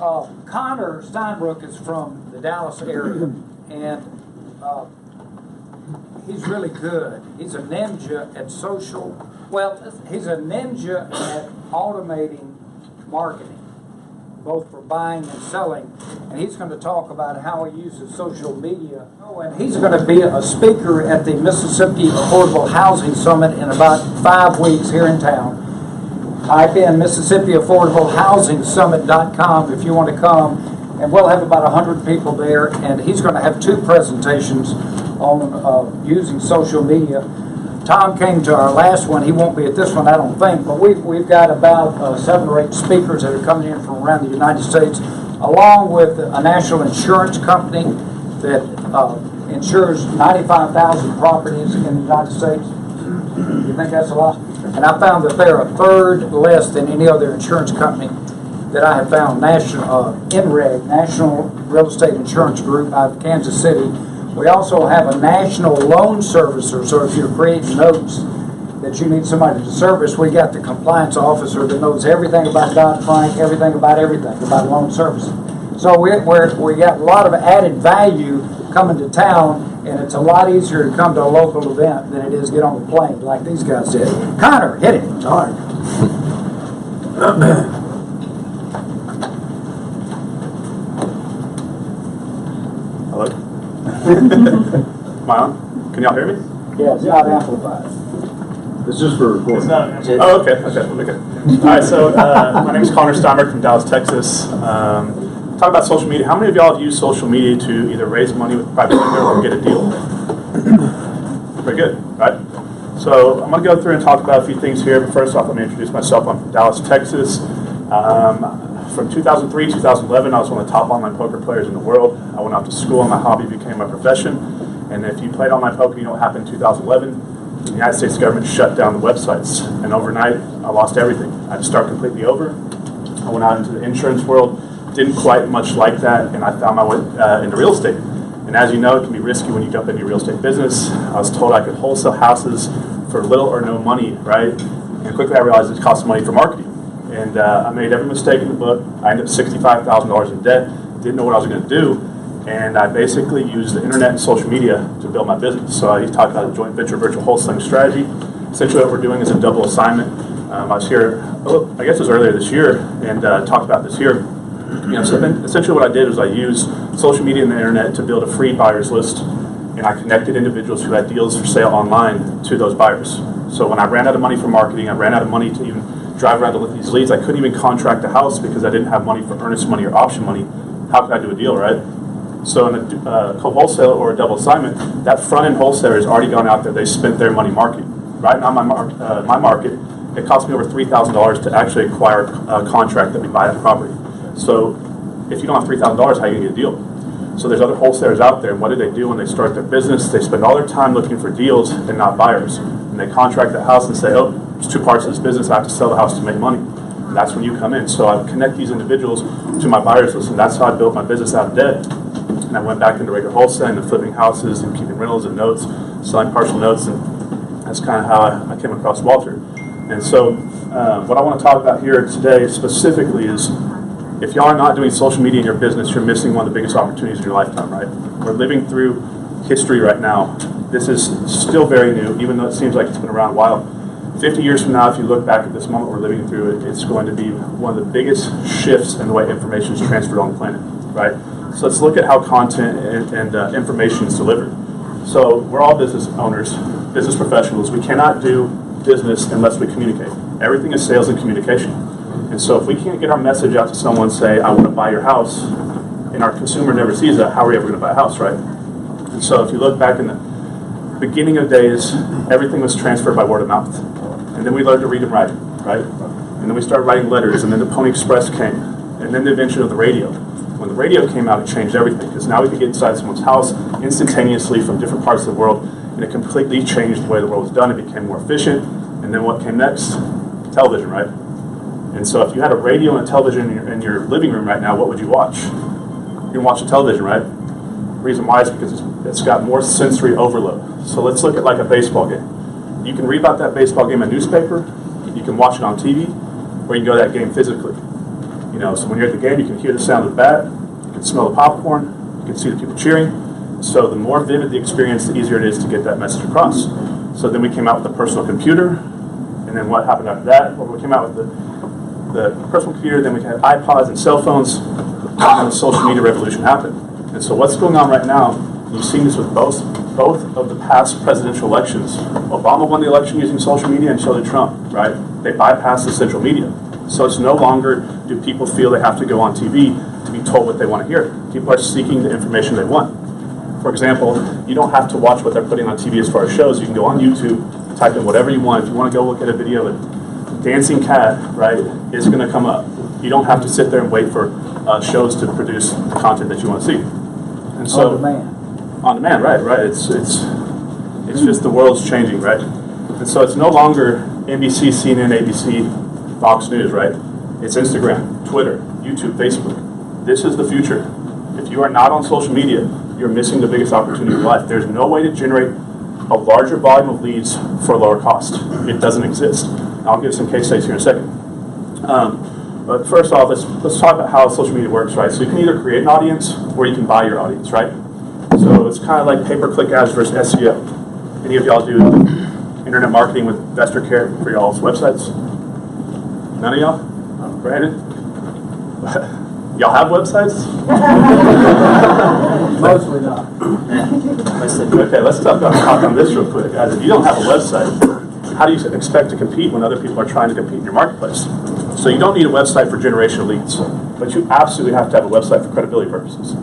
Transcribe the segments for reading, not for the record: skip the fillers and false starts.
Connor Steinbrook is from the Dallas area, and he's really good. He's a ninja at social. Well, he's a ninja at automating marketing, both for buying and selling. And he's going to talk about how he uses social media. Oh, and he's going to be a speaker at the Mississippi Affordable Housing Summit in about 5 weeks here in town. Type in MississippiAffordableHousingSummit.com if you want to come, and we'll have about 100 people there, and he's going to have 2 presentations on using social media. Tom came to our last one. He won't be at this one, I don't think, but we've got about 7 or 8 speakers that are coming in from around the United States, along with a national insurance company that insures 95,000 properties in the United States. You think that's a lot? And I found that they're a third less than any other insurance company that I have found. NREG, National Real Estate Insurance Group out of Kansas City. We also have a national loan servicer, so if you're creating notes that you need somebody to service, we got the compliance officer that knows everything about Dodd-Frank, everything about loan servicing. So we got a lot of added value coming to town, and it's a lot easier to come to a local event than it is get on the plane like these guys did. Connor, hit it. All right. Hello? Am I on? Can y'all hear me? Yeah, it's not amplified. It's just for recording. Oh, okay. All right, so my name is Connor Steinberg from Dallas, Texas. Talk about social media. How many of y'all have used social media to either raise money with private lender or get a deal? Very good, right? So I'm going to go through and talk about a few things here. But first off, let me introduce myself. I'm from Dallas, Texas. From 2003, 2011, I was one of the top online poker players in the world. I went off to school, and my hobby became my profession. And if you played online poker, you know what happened in 2011? The United States government shut down the websites. And overnight, I lost everything. I had to start completely over. I went out into the insurance world. Didn't quite much like that, and I found my way into real estate. And as you know, it can be risky when you jump into real estate business. I was told I could wholesale houses for little or no money, right? And quickly I realized it cost money for marketing. And I made every mistake in the book. I ended up $65,000 in debt, didn't know what I was going to do, and I basically used the internet and social media to build my business. So I talked about a joint venture virtual wholesaling strategy. Essentially what we're doing is a double assignment. I was here, I guess it was earlier this year, and talked about this here. So then essentially what I did was I used social media and the internet to build a free buyers list, and I connected individuals who had deals for sale online to those buyers. So when I ran out of money for marketing, I ran out of money to even drive around to look at these leads. I couldn't even contract a house because I didn't have money for earnest money or option money. How could I do a deal, right? So in a co-wholesale or a double assignment, that front-end wholesaler has already gone out there. They spent their money marketing. Right now, my market, it cost me over $3,000 to actually acquire a contract that we buy that property. So if you don't have $3,000, how are you going to get a deal? So there's other wholesalers out there, and what do they do when they start their business? They spend all their time looking for deals and not buyers. And they contract the house and say, oh, there's 2 parts of this business. I have to sell the house to make money. And that's when you come in. So I connect these individuals to my buyers list, and that's how I built my business out of debt. And I went back into regular wholesaling and flipping houses and keeping rentals and notes, selling partial notes, and that's kind of how I came across Walter. And so what I want to talk about here today specifically is, if y'all are not doing social media in your business, you're missing one of the biggest opportunities in your lifetime, right? We're living through history right now. This is still very new, even though it seems like it's been around a while. 50 years from now, if you look back at this moment we're living through, it's going to be one of the biggest shifts in the way information is transferred on the planet, right? So let's look at how content and information is delivered. So we're all business owners, business professionals. We cannot do business unless we communicate. Everything is sales and communication. And so if we can't get our message out to someone, say, I want to buy your house, and our consumer never sees that, how are we ever going to buy a house, right? And so if you look back in the beginning of days, everything was transferred by word of mouth. And then we learned to read and write, right? And then we started writing letters, and then the Pony Express came, and then the invention of the radio. When the radio came out, it changed everything, because now we could get inside someone's house instantaneously from different parts of the world, and it completely changed the way the world was done. It became more efficient. And then what came next? Television, right? And so if you had a radio and a television in your living room right now, what would you watch? You're going to watch the television, right? The reason why is because it's got more sensory overload. So let's look at like a baseball game. You can read about that baseball game in a newspaper, you can watch it on TV, or you can go to that game physically. You know, so when you're at the game, you can hear the sound of the bat, you can smell the popcorn, you can see the people cheering. So the more vivid the experience, the easier it is to get that message across. So then we came out with the personal computer, and then what happened after that? Well, we came out with the personal computer, then we had iPods and cell phones, and then the social media revolution happened. And so what's going on right now, you've seen this with both of the past presidential elections. Obama won the election using social media, and so did Trump, right? They bypassed the central media. So it's no longer do people feel they have to go on TV to be told what they want to hear. People are seeking the information they want. For example, you don't have to watch what they're putting on TV as far as shows. You can go on YouTube, type in whatever you want. If you want to go look at a video of a dancing cat, right, it's going to come up. You don't have to sit there and wait for shows to produce the content that you want to see. And so, On demand. On demand, right. It's just the world's changing, right? And so it's no longer NBC, CNN, ABC, Fox News, right? It's Instagram, Twitter, YouTube, Facebook. This is the future. If you are not on social media, you're missing the biggest opportunity of your life. There's no way to generate a larger volume of leads for a lower cost. It doesn't exist. I'll give some case studies here in a second. But first off, let's talk about how social media works, right? So you can either create an audience or you can buy your audience, right? So it's kind of like pay-per-click ads versus SEO. Any of y'all do internet marketing with Investor Care for y'all's websites? None of y'all? Brandon? Y'all have websites? Mostly not. Okay, let's talk on this real quick. Guys, if you don't have a website, how do you expect to compete when other people are trying to compete in your marketplace? So you don't need a website for generation of leads, but you absolutely have to have a website for credibility purposes.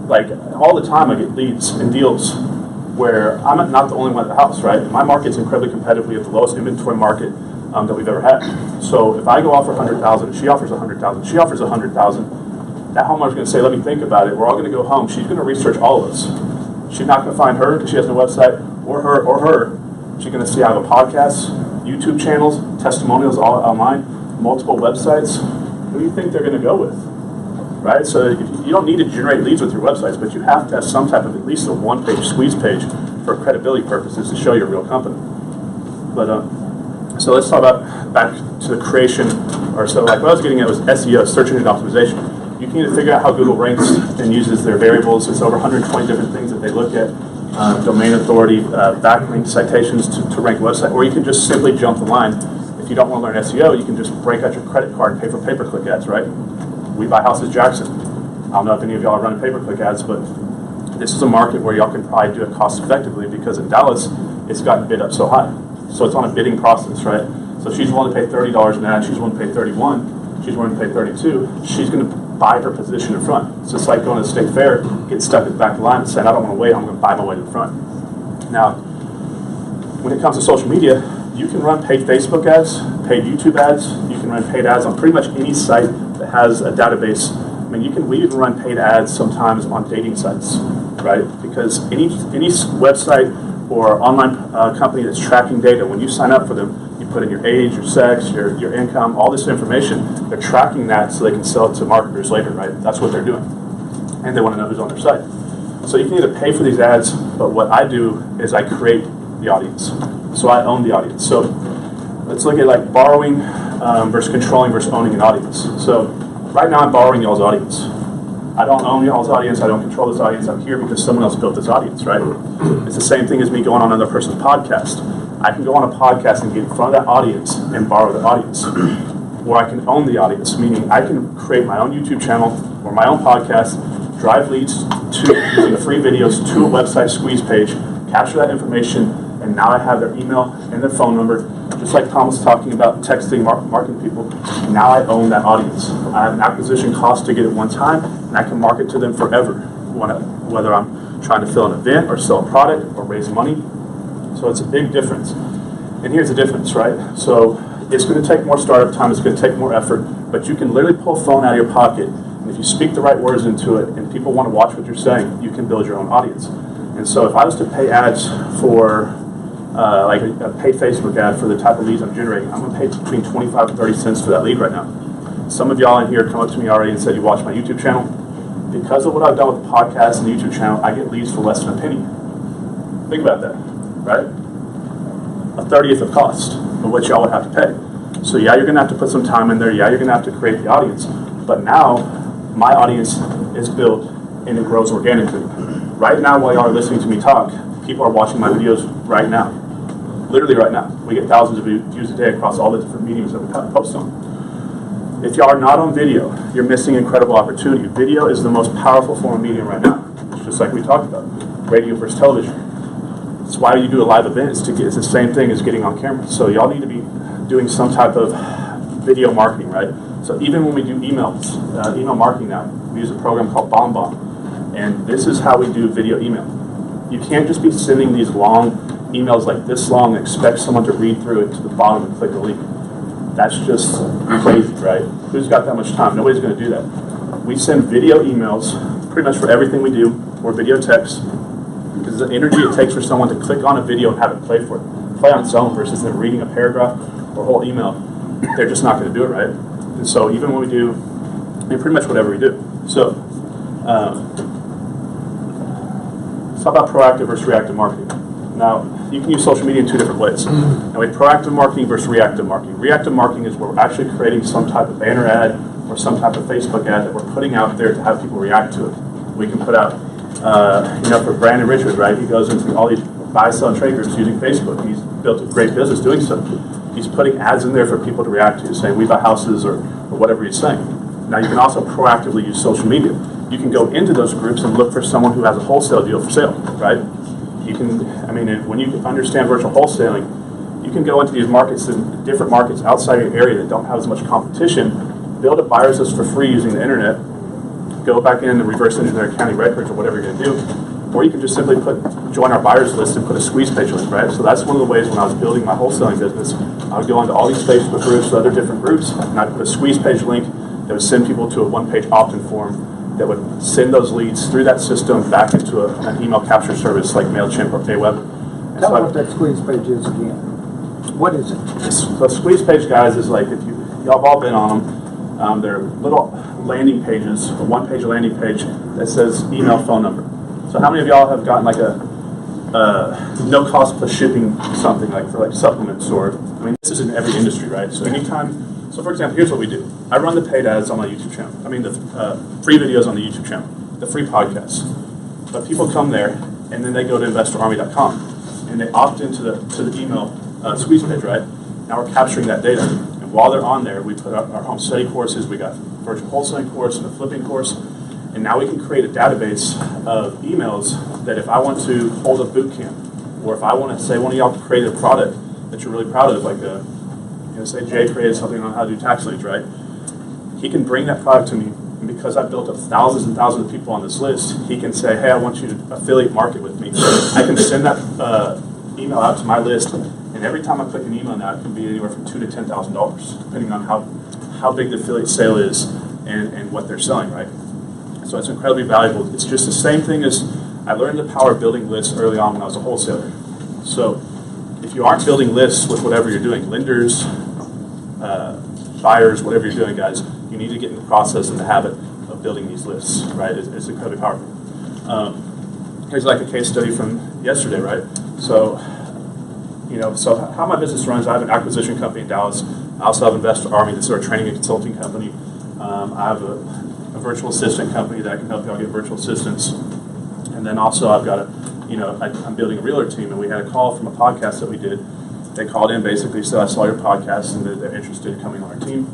Like, all the time I get leads and deals where I'm not the only one at the house, right? My market's incredibly competitive. We have the lowest inventory market that we've ever had. So if I go offer 100,000, she offers 100,000, she offers 100,000, that homeowner's going to say, let me think about it. We're all going to go home. She's going to research all of us. She's not going to find her because she has no website, or her. She's going to see I have a podcast, YouTube channels, testimonials all online, multiple websites. Who do you think they're going to go with? Right? So you don't need to generate leads with your websites, but you have to have some type of at least a one-page squeeze page for credibility purposes to show you're a real company. But so let's talk about back to the creation, or so like what I was getting at was SEO, search engine optimization. You need to figure out how Google ranks and uses their variables. It's over 120 different things that they look at. Domain authority, backlink citations to rank a website, or you can just simply jump the line. If you don't want to learn SEO, you can just break out your credit card and pay for pay-per-click ads, right? We buy houses Jackson. I don't know if any of y'all are running pay-per-click ads, but this is a market where y'all can probably do it cost effectively because in Dallas, it's gotten bid up so high. So it's on a bidding process, right? So she's willing to pay $30 an ad, she's willing to pay $31, she's willing to pay $32, she's going to buy her position in front. So it's like going to the state fair, getting stuck at the back of the line and saying, I don't want to wait, I'm going to buy my way to the front. Now, when it comes to social media, you can run paid Facebook ads, paid YouTube ads, you can run paid ads on pretty much any site that has a database. I mean, we even run paid ads sometimes on dating sites, right? Because any website or online company that's tracking data, when you sign up for them, you put in your age, your sex, your income, all this information. They're tracking that so they can sell it to marketers later, right? That's what they're doing. And they want to know who's on their site. So you can either pay for these ads, but what I do is I create the audience. So I own the audience. So let's look at like borrowing versus controlling versus owning an audience. So right now I'm borrowing y'all's audience. I don't own y'all's audience. I don't control this audience. I'm here because someone else built this audience, right? It's the same thing as me going on another person's podcast. I can go on a podcast and get in front of that audience and borrow the audience. Or I can own the audience, meaning I can create my own YouTube channel or my own podcast, drive leads to using the free videos to a website squeeze page, capture that information, and now I have their email and their phone number. Just like Tom was talking about texting marketing people, now I own that audience. I have an acquisition cost to get it one time, and I can market to them forever, whether I'm trying to fill an event or sell a product or raise money. So it's a big difference. And here's the difference, right? So it's going to take more startup time, it's going to take more effort, but you can literally pull a phone out of your pocket, and if you speak the right words into it, and people want to watch what you're saying, you can build your own audience. And so if I was to pay ads for like a paid Facebook ad for the type of leads I'm generating, I'm going to pay between 25 and 30 cents for that lead right now. Some of y'all in here come up to me already and said you watch my YouTube channel. Because of what I've done with the podcast and the YouTube channel, I get leads for less than a penny. Think about that, right? A 30th of cost of what y'all would have to pay. So yeah, you're going to have to put some time in there. Yeah, you're going to have to create the audience. But now, my audience is built and it grows organically. Right now, while y'all are listening to me talk, people are watching my videos right now. Literally right now. We get thousands of views a day across all the different mediums that we post on. If y'all are not on video, you're missing incredible opportunity. Video is the most powerful form of medium right now. It's just like we talked about, radio versus television. It's why you do a live event. It's the same thing as getting on camera. So y'all need to be doing some type of video marketing, right? So even when we do emails, email marketing now, we use a program called BombBomb. And this is how we do video email. You can't just be sending these long emails like this long and expect someone to read through it to the bottom and click a link. That's just crazy, right? Who's got that much time? Nobody's going to do that. We send video emails pretty much for everything we do, or video text, because the energy it takes for someone to click on a video and have it play on its own versus them reading a paragraph or a whole email, they're just not going to do it, right? And so even when we do, pretty much whatever we do. So let's talk about proactive versus reactive marketing. Now, you can use social media in two different ways. Now, we have proactive marketing versus reactive marketing. Reactive marketing is where we're actually creating some type of banner ad or some type of Facebook ad that we're putting out there to have people react to it. We can put out, for Brandon Richards, right? He goes into all these buy, sell, and trade groups using Facebook. He's built a great business doing so. He's putting ads in there for people to react to, saying we buy houses or whatever he's saying. Now, you can also proactively use social media. You can go into those groups and look for someone who has a wholesale deal for sale, right? You can, when you understand virtual wholesaling, you can go into these markets, and different markets outside your area that don't have as much competition, build a buyer's list for free using the internet, go back in and reverse engineer county records or whatever you're going to do, or you can just simply join our buyer's list and put a squeeze page link, right? So that's one of the ways when I was building my wholesaling business, I would go into all these Facebook groups, other different groups, and I'd put a squeeze page link that would send people to a one-page opt-in form that would send those leads through that system back into an email capture service like MailChimp or Aweber. Tell me what that squeeze page is again. What is it? So squeeze page, guys, is like, if y'all have all been on them, they're little landing pages, a one-page landing page that says email, phone number. So how many of y'all have gotten like a no cost plus shipping something like for like supplements or, this is in every industry, right? So so for example, here's what we do. I run the paid ads on my YouTube channel. The free videos on the YouTube channel, the free podcasts. But people come there and then they go to investorarmy.com and they opt into the email squeeze page, right? Now we're capturing that data. And while they're on there, we put up our home study courses. We got virtual wholesaling course and a flipping course. And now we can create a database of emails that if I want to hold a boot camp, or if I want to say one of y'all created a product that you're really proud of, like say Jay created something on how to do tax leads, right? He can bring that product to me, and because I've built up thousands and thousands of people on this list, he can say, hey, I want you to affiliate market with me. I can send that email out to my list, and every time I click an email now, it can be anywhere from $2,000 to $10,000, depending on how big the affiliate sale is and what they're selling, right? So it's incredibly valuable. It's just the same thing as I learned the power of building lists early on when I was a wholesaler. So if you aren't building lists with whatever you're doing, lenders, buyers, whatever you're doing, guys, you need to get in the process and the habit of building these lists, right? It's incredibly powerful. Here's like a case study from yesterday, right? So, so how my business runs, I have an acquisition company in Dallas. I also have Investor Army, that's our training and consulting company. I have a virtual assistant company that can help y'all get virtual assistants. And then also I've got I'm building a realtor team, and we had a call from a podcast that we did. They called in basically, said, I saw your podcast and they're interested in coming on our team.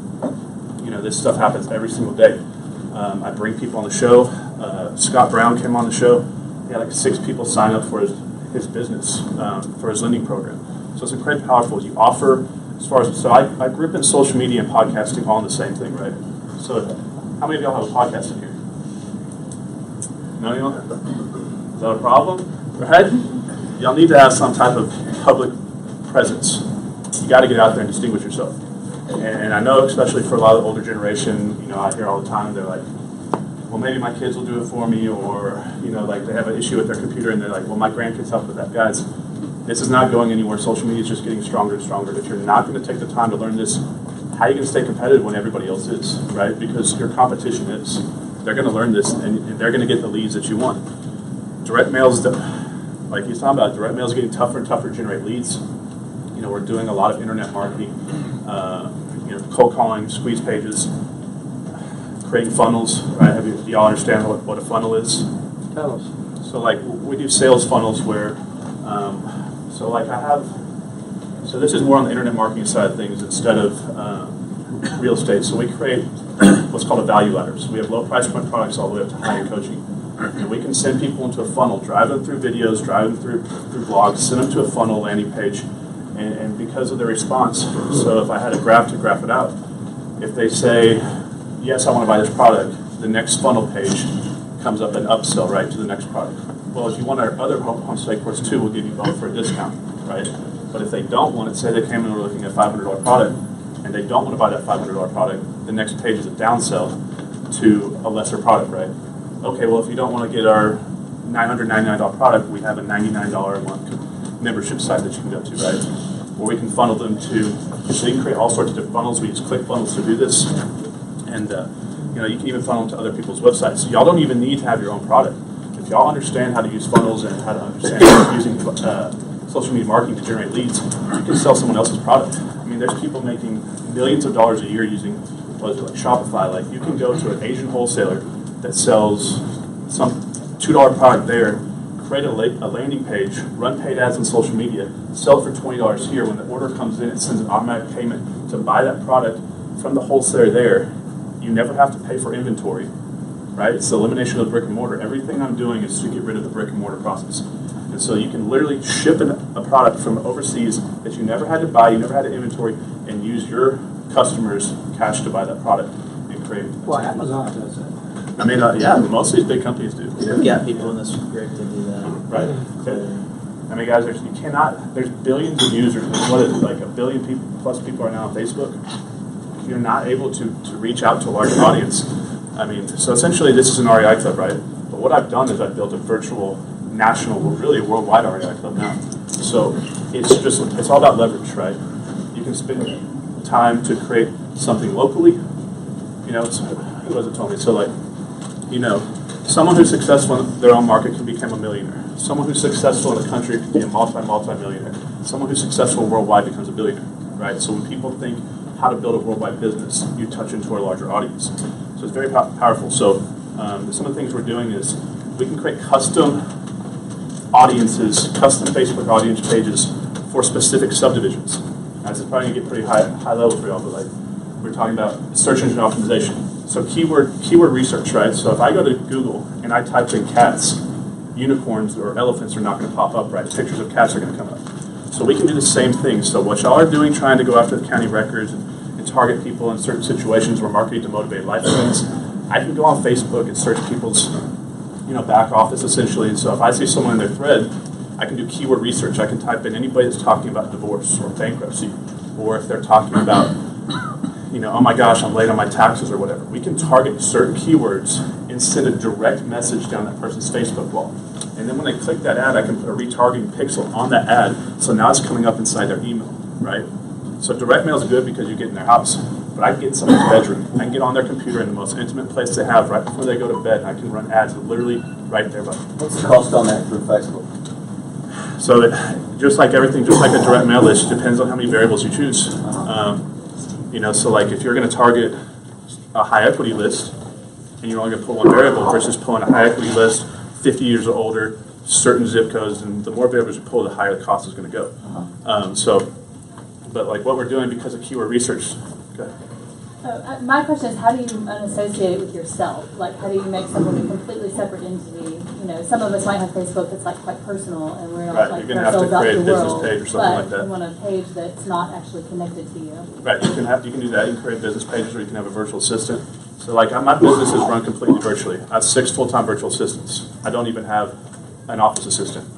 This stuff happens every single day. I bring people on the show. Scott Brown came on the show. He had like 6 people sign up for his business, for his lending program. So it's incredibly powerful. You offer, I grew up in social media and podcasting all in the same thing, right? So how many of y'all have a podcast in here? None of y'all? Is that a problem? Right? Y'all need to have some type of public presence. You got to get out there and distinguish yourself. And I know, especially for a lot of the older generation, I hear all the time, they're like, well, maybe my kids will do it for me, or, like they have an issue with their computer and they're like, well, my grandkids help with that. Guys, this is not going anywhere. Social media is just getting stronger and stronger. If you're not going to take the time to learn this, how are you going to stay competitive when everybody else is, right? Because your competition is. They're going to learn this, and they're going to get the leads that you want. Direct mails, like he's talking about, direct mails getting tougher and tougher to generate leads. We're doing a lot of internet marketing, cold calling, squeeze pages. creating funnels, right? Do y'all understand what a funnel is? Tell us. So like we do sales funnels where, so this is more on the internet marketing side of things instead of real estate. So we create what's called a value ladder. So we have low price point products all the way up to high-end coaching. And we can send people into a funnel, drive them through videos, drive them through blogs, send them to a funnel landing page, and because of their response, so if I had a graph to graph it out, if they say, yes, I want to buy this product, the next funnel page comes up an upsell, right, to the next product. Well, if you want our other homestay course too, we'll give you both for a discount, right? But if they don't want it, say they came in and were looking at a $500 product, and they don't want to buy that $500 product, the next page is a downsell to a lesser product, right? Okay, well, if you don't want to get our $999 product, we have a $99 a month membership site that you can go to, right? Where we can funnel them to, so you can create all sorts of different funnels. We use ClickFunnels to do this. And, you can even funnel them to other people's websites. So y'all don't even need to have your own product. If y'all understand how to use funnels and how to understand using social media marketing to generate leads, you can sell someone else's product. I mean, there's people making millions of dollars a year using, what is it, like Shopify. Like, you can go to an Asian wholesaler that sells some $2 product there, create a landing page, run paid ads on social media, sell it for $20 here. When the order comes in, it sends an automatic payment to buy that product from the wholesaler there. You never have to pay for inventory, right? It's the elimination of brick and mortar. Everything I'm doing is to get rid of the brick and mortar process. And so you can literally ship a product from overseas that you never had to buy, you never had to inventory, and use your customers' cash to buy that product and create. Well, Amazon does that. I mean, yeah, most of these big companies do. Yeah, people in this group that do that. Right. I mean, guys, there's billions of users. What is it, like a billion plus people are now on Facebook? You're not able to reach out to a large audience. I mean, so essentially this is an REI club, right? But what I've done is I've built a virtual, national, really worldwide REI club now. So it's all about leverage, right? You can spend time to create something locally. Who was it told me? So like, someone who's successful in their own market can become a millionaire. Someone who's successful in the country can be a multi-millionaire. Someone who's successful worldwide becomes a billionaire, right? So when people think how to build a worldwide business, you touch into a larger audience. So it's very powerful. So some of the things we're doing is we can create custom audiences, custom Facebook audience pages for specific subdivisions. Now, this is probably going to get pretty high level for y'all, but like we're talking about search engine optimization. So keyword research, right? So if I go to Google and I type in cats, unicorns or elephants are not going to pop up, right? Pictures of cats are going to come up. So we can do the same thing. So what y'all are doing, trying to go after the county records and target people in certain situations where marketing to motivate life events, I can go on Facebook and search people's, back office essentially. And so if I see someone in their thread, I can do keyword research. I can type in anybody that's talking about divorce or bankruptcy, or if they're talking about, oh my gosh, I'm late on my taxes or whatever. We can target certain keywords and send a direct message down that person's Facebook wall. And then when they click that ad, I can put a retargeting pixel on that ad, so now it's coming up inside their email, right? So direct mail is good because you get in their house, but I can get in someone's bedroom. I can get on their computer in the most intimate place they have right before they go to bed, and I can run ads literally right there. What's the cost on that for Facebook? So just like everything, just like a direct mail list, depends on how many variables you choose. So like if you're going to target a high equity list, and you're only going to put one variable versus pulling a high equity list, 50 years or older, certain zip codes, and the more variables you pull, the higher the cost is going to go. But like what we're doing because of keyword research. Go ahead. My question is, how do you unassociate it with yourself? Like, how do you make someone a completely separate entity? Some of us might have Facebook that's like quite personal, and we're not Right, like you're going to have to create a business page or something like that. You want a page that's not actually connected to you. Right, you can do that. You can create business pages, or you can have a virtual assistant. So like my business is run completely virtually. I have 6 full-time virtual assistants. I don't even have an office assistant.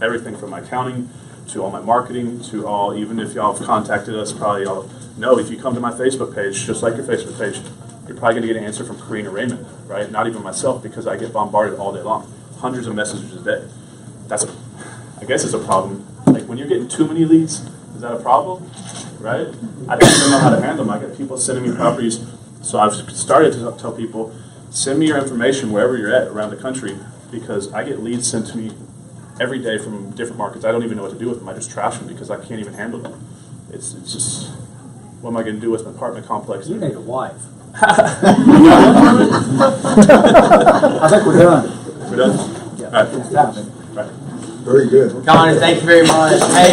Everything from my accounting to all my marketing to all, even if y'all have contacted us, probably y'all know if you come to my Facebook page, just like your Facebook page, you're probably going to get an answer from Karina Raymond, right? Not even myself, because I get bombarded all day long. Hundreds of messages a day. I guess it's a problem. Like when you're getting too many leads, is that a problem? Right? I don't even know how to handle them. I get people sending me properties. So I've started to tell people, send me your information wherever you're at around the country, because I get leads sent to me every day from different markets. I don't even know what to do with them. I just trash them because I can't even handle them. It's just, what am I going to do with an apartment complex? You need a wife. I think we're done. We're done? All right. It's time. Right. Very good. Connor, thank you very much. Hey,